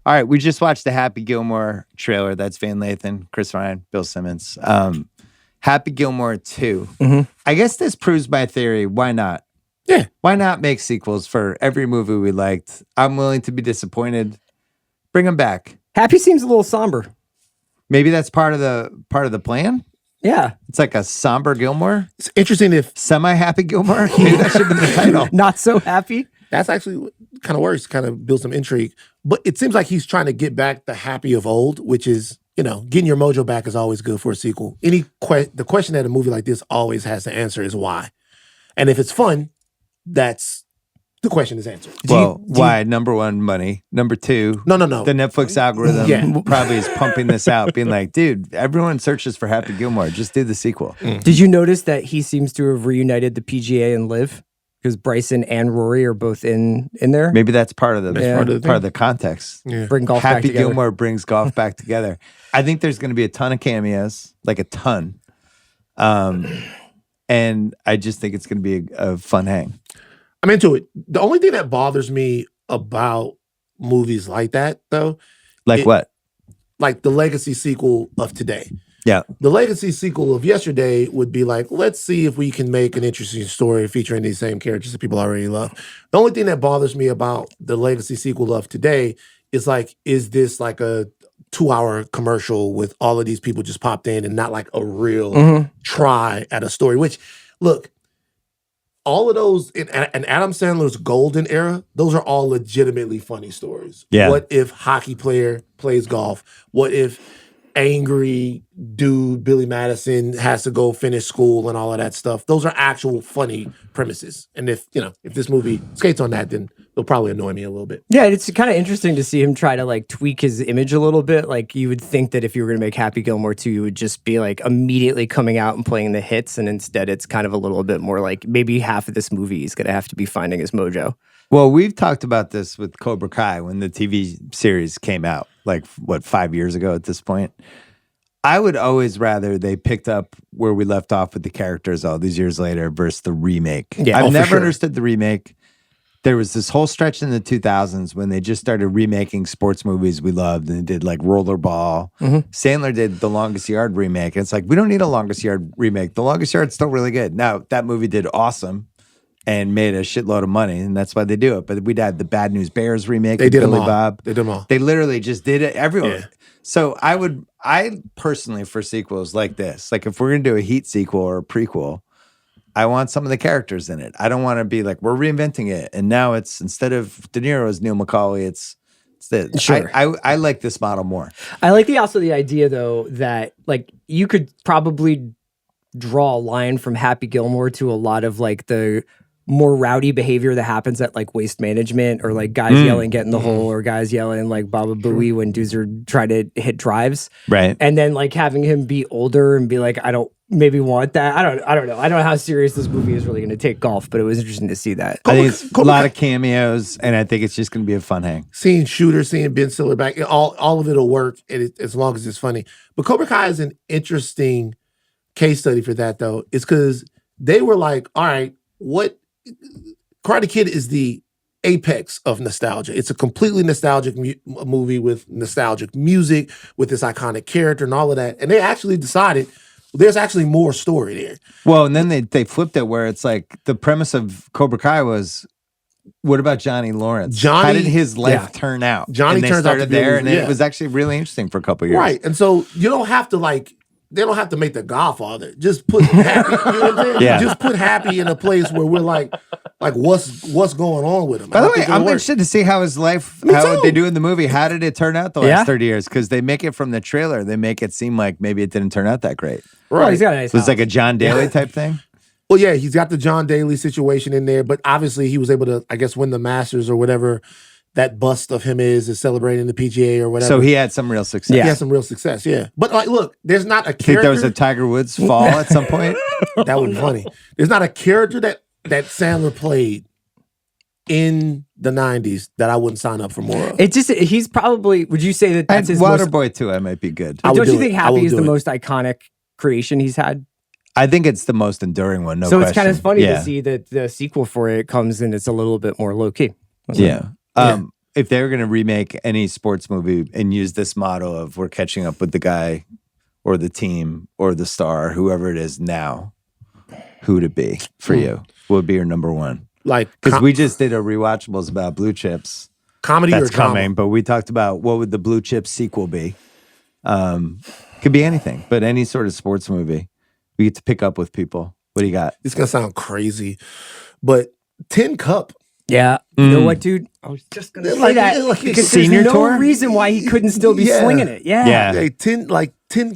All right, we just watched the Happy Gilmore trailer. That's Van Lathan, Chris Ryan, Bill Simmons. Happy Gilmore 2. I guess this proves my theory. Why not? Yeah. Why not make sequels for every movie we liked? I'm willing to be disappointed. Bring them back. Happy seems a little somber. Maybe that's part of the plan. Yeah. It's like a somber Gilmore. It's interesting if semi-happy Gilmore. Maybe that should have been the title. Not so happy. That's actually kind of worse, kind of build some intrigue. But it seems like he's trying to get back the Happy of old, which is, getting your mojo back is always good for a sequel. The question that a movie like this always has to answer is why. And if it's fun, that's the question is answered. Why? Number one, money. Number two, no. The Netflix algorithm probably is pumping this out, being like, dude, everyone searches for Happy Gilmore. Just do the sequel. Did you notice that he seems to have reunited the PGA and Liv? Because Bryson and Rory are both in there. Maybe that's part of the context. Yeah. Bring golf back Happy together. Gilmore brings golf back together. I think there's going to be a ton of cameos, like a ton. And I just think it's going to be a fun hang. I'm into it. The only thing that bothers me about movies like that, though, what? Like the legacy sequel of today. Yeah. The legacy sequel of yesterday would be like, let's see if we can make an interesting story featuring these same characters that people already love. The only thing that bothers me about the legacy sequel of today is like, is this like a 2-hour commercial with all of these people just popped in and not like a real try at a story? Which, look, all of those in Adam Sandler's golden era, those are all legitimately funny stories. Yeah. What if hockey player plays golf? What if angry dude Billy Madison has to go finish school and all of that stuff? Those are actual funny premises. And if this movie skates on that, then it'll probably annoy me a little bit. Yeah, it's kind of interesting to see him try to like tweak his image a little bit. Like you would think that if you were going to make Happy Gilmore 2, you would just be like immediately coming out and playing the hits. And instead it's kind of a little bit more like maybe half of this movie is going to have to be finding his mojo. Well, we've talked about this with Cobra Kai when the TV series came out, like, 5 years ago at this point. I would always rather they picked up where we left off with the characters all these years later versus the remake. Yeah, I've never understood the remake. There was this whole stretch in the 2000s when they just started remaking sports movies we loved, and they did like Rollerball. Sandler did The Longest Yard remake. And it's like, we don't need a Longest Yard remake. The Longest Yard's still really good. Now, that movie did awesome and made a shitload of money, and that's why they do it. But we'd had the Bad News Bears remake. They did Billy them all. Bob. They did them all. They literally just did it everywhere. Yeah. So I personally, for sequels like this, like if we're going to do a Heat sequel or a prequel, I want some of the characters in it. I don't want to be like, we're reinventing it. And now it's, instead of De Niro's Neil McCauley, it's this. Sure. I like this model more. I like the idea though that like you could probably draw a line from Happy Gilmore to a lot of like the more rowdy behavior that happens at like Waste Management, or like guys yelling get in the hole, or guys yelling like Baba Booey when dudes are trying to hit drives. Right. And then like having him be older and be like, I don't maybe want that. I don't know. I don't know how serious this movie is really going to take golf, but it was interesting to see that. I think it's a lot of cameos, and I think it's just going to be a fun hang. Seeing Shooter, seeing Ben Stiller back, all of it will work as long as it's funny. But Cobra Kai is an interesting case study for that, though. It's because they were like, all right, what Karate Kid is the apex of nostalgia. It's a completely nostalgic movie with nostalgic music, with this iconic character and all of that. And they actually decided there's actually more story there. Well, and then they flipped it where it's like the premise of Cobra Kai was, what about Johnny Lawrence? How did his life turn out? Johnny and they turns out started to be there, and it was actually really interesting for a couple of years. Right. And so you don't have to they don't have to make The Godfather. Just put Happy, you know what I'm saying? Yeah. Just put Happy in a place where we're like what's going on with him. By the way, I'm interested to see how his life, how they do in the movie. How did it turn out the last 30 years? Because they make it from the trailer, they make it seem like maybe it didn't turn out that great. Right. Well, he's got a nice It was house. like a John Daly type thing. Well, yeah, he's got the John Daly situation in there, but obviously he was able to, I guess, win the Masters or whatever that bust of him is celebrating the PGA or whatever. So he had some real success. He had some real success, yeah. But like, look, there's not a I think character. there was a Tiger Woods fall at some point. That would be funny. There's not a character that Sandler played in the 90s that I wouldn't sign up for more of. He's probably, would you say that that's his Waterboy too, I might be good. Don't you think Happy is the most iconic creation he's had? I think it's the most enduring one, no so question. it's kind of funny to see that the sequel for it comes and it's a little bit more low-key. Yeah. if they were going to remake any sports movie and use this motto of we're catching up with the guy or the team or the star, whoever it is now, who would it be for you? What would be your number one? Like, because we just did a rewatchables about Blue Chips. Comedy That's or drama? coming, but we talked about what would the Blue Chips sequel be. Could be anything, but any sort of sports movie. We get to pick up with people. What do you got? It's gonna sound crazy, but Tin Cup. Yeah. You know what, dude? I was just going to say that. Because Senior there's no tour? reason why he couldn't still be slinging it. Yeah. Hey, Tin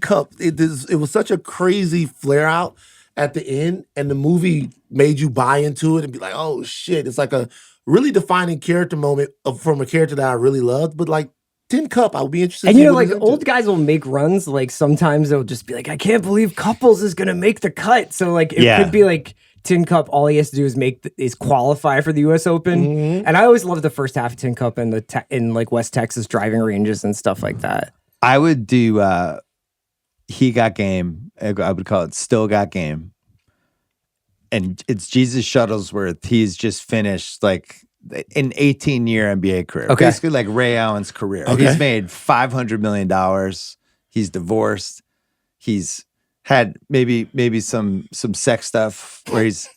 Cup. It was such a crazy flare out at the end, and the movie made you buy into it and be like, oh shit. It's like a really defining character moment from a character that I really loved. But like Tin Cup, I'll be interested. And to you see know, what like he's into. old guys will make runs. Like sometimes they'll just be like, I can't believe Couples is going to make the cut. So like it could be like Tin Cup. All he has to do is qualify for the U.S. Open. Mm-hmm. And I always loved the first half of Tin Cup and in like West Texas driving ranges and stuff like that. I would do He Got Game. I would call it Still Got Game. And it's Jesus Shuttlesworth. He's just finished like an 18-year NBA career. Okay. Basically like Ray Allen's career. Okay. He's made $500 million. He's divorced. He's had maybe some sex stuff where he's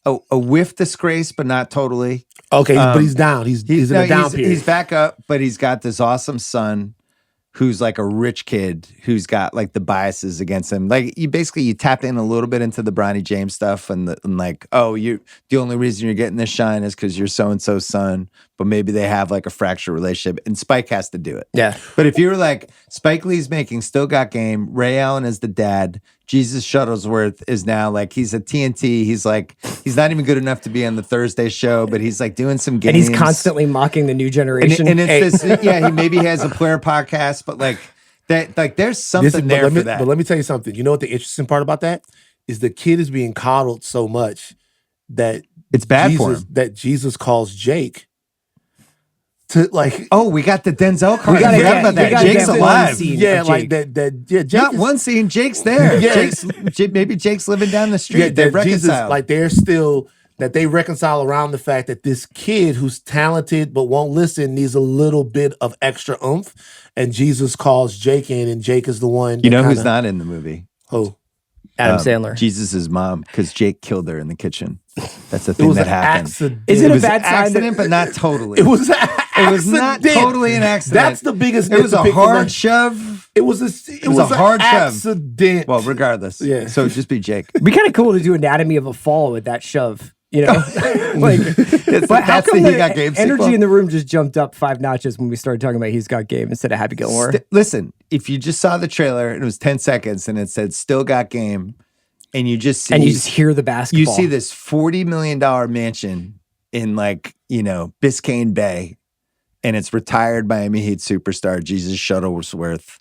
a whiff disgrace, but not totally. Okay, but he's down. He's in a down period. He's back up, but he's got this awesome son who's like a rich kid who's got like the biases against him. Like you tap in a little bit into the Bronny James stuff and like, oh, the only reason you're getting this shine is because you're so-and-so's son, but maybe they have like a fractured relationship and Spike has to do it. Yeah. But if you were like, Spike Lee's making Still Got Game, Ray Allen is the dad, Jesus Shuttlesworth is now like, he's a TNT. He's like, he's not even good enough to be on the Thursday show, but he's like doing some games. And he's constantly mocking the new generation. And it's this, he maybe has a player podcast, but like that, like there's something there for that. But let me tell you something. You know what the interesting part about that is? The kid is being coddled so much that it's bad for him. That Jesus calls Jake to like. Oh, we got the Denzel card. We gotta forgot about that. get Jake's one alive. scene Yeah, of like Jake. that. Yeah, Jake Not one scene. Jake's there. Yeah. Maybe Jake's living down the street. Yeah, They've that Jesus, reconciled. like they're still that they reconcile around the fact that this kid who's talented but won't listen needs a little bit of extra oomph, and Jesus calls Jake in, and Jake is the one. You know who's not in the movie? Who? Adam Sandler. Jesus' mom, because Jake killed her in the kitchen. That's the thing that happened. Is it It a was bad an sign? accident, but not totally. It was. It was not totally an accident. That's the biggest. It was a nitpick hard shove. It was a. It was a hard shove. accident. Well, regardless. Yeah. So just be Jake. It'd be kind of cool to do Anatomy of a Fall with that shove. You know, like, but how That's come the He the Got Game energy sequel? in the room just jumped up 5 notches when we started talking about He's Got Game instead of Happy Gilmore? Listen, if you just saw the trailer and it was 10 seconds and it said Still Got Game, and you just see, and you just hear the basketball. you see this $40 million mansion in like, Biscayne Bay, and it's retired Miami Heat superstar Jesus Shuttlesworth,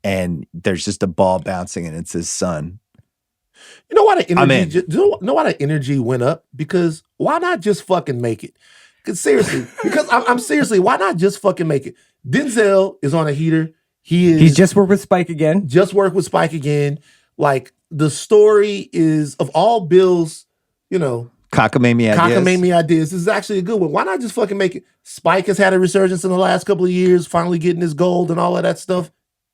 and there's just a ball bouncing and it's his son. You know why the I'm in. energy? You know why the energy went up? Because why not just fucking make it? Because seriously, I'm seriously, why not just fucking make it? Denzel is on a heater. He's just worked with Spike again. Just worked with Spike again. Like the story is of all Bill's, Cockamamie ideas. This is actually a good one. Why not just fucking make it? Spike has had a resurgence in the last couple of years, finally getting his gold and all of that stuff.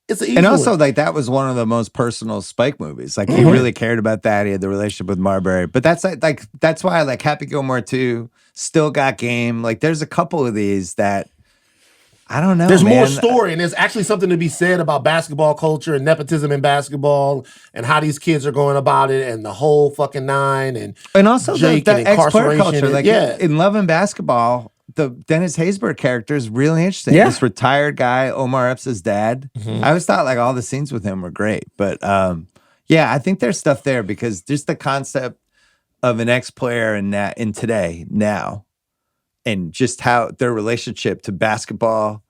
It's an easy And also, one. like, that was one of the most personal Spike movies. Like, he really cared about that. He had the relationship with Marbury. But that's that's why I like Happy Gilmore 2, Still Got Game. Like, there's a couple of these that I don't know. There's man. more story, and there's actually something to be said about basketball culture and nepotism in basketball and how these kids are going about it and the whole fucking nine and also Jake the and ex-player incarceration. culture. Like, yeah. in Love and Basketball, the Dennis Haysbert character is really interesting. Yeah. This retired guy, Omar Epps' dad. I always thought like all the scenes with him were great. But yeah, I think there's stuff there because just the concept of an ex-player in today, now, and just how their relationship to basketball,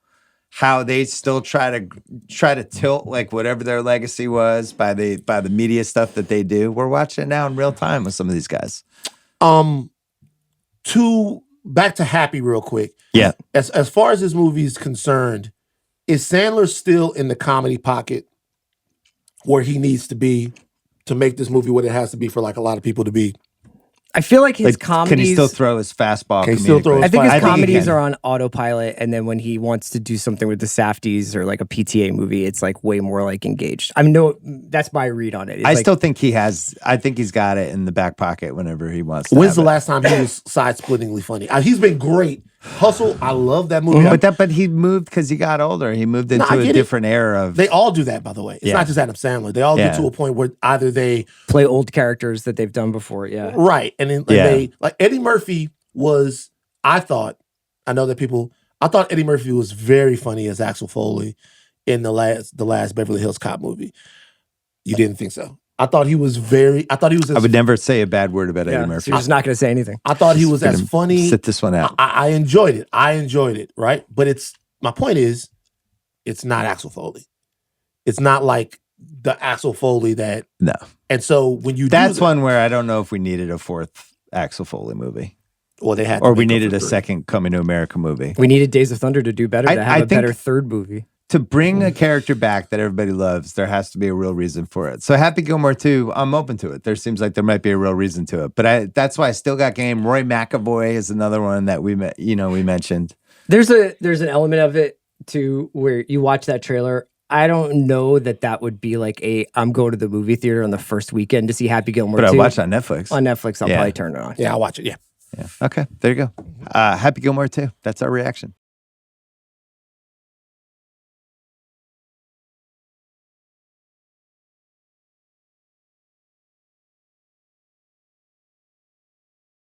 how they still try to tilt like whatever their legacy was by the media stuff that they do. We're watching it now in real time with some of these guys. Back to Happy real quick. Yeah. As far as this movie is concerned, is Sandler still in the comedy pocket where he needs to be to make this movie what it has to be for like a lot of people to be? I feel like his Like, comedies. can he still throw his fastball? Can he still throw comedically? his I think his I think he comedies can. are on autopilot, and then when he wants to do something with the Safdies or like a PTA movie, it's like way more like engaged. I mean, no, that's my read on it. It's I like, still think he has. I think he's got it in the back pocket whenever he wants. To When's have the it. last time he was side-splittingly funny? He's been great. Hustle, I love that movie. But he moved because he got older. He moved into I a get it. different era of. They all do that, by the way. It's Yeah. not just Adam Sandler. They all get to a point where either they play old characters that they've done before. Yeah. right, and then they like Eddie Murphy was. I thought Eddie Murphy was very funny as Axel Foley in the last Beverly Hills Cop movie. You didn't think so? I thought he was very. I thought he was. I would never say a bad word about Eddie Murphy. So you're just not going to say anything. I thought he was as funny. Sit this one out. I enjoyed it. I enjoyed it. Right, but my point is, it's not Axel Foley. It's not like the Axel Foley that. No. And so when you That's one where I don't know if we needed a fourth Axel Foley movie. Well, they had, or we needed a second Coming to America movie. We needed Days of Thunder to do better, to have a better third movie. To bring a character back that everybody loves, there has to be a real reason for it. So Happy Gilmore 2, I'm open to it. There seems like there might be a real reason to it. But that's why I still got game. Roy McAvoy is another one that we mentioned. There's an element of it too where you watch that trailer. I don't know that would be like I'm going to the movie theater on the first weekend to see Happy Gilmore 2. But I watched it on Netflix. On Netflix, I'll probably turn it on. Yeah, I'll watch it. Yeah. Okay, there you go. Happy Gilmore 2. That's our reaction.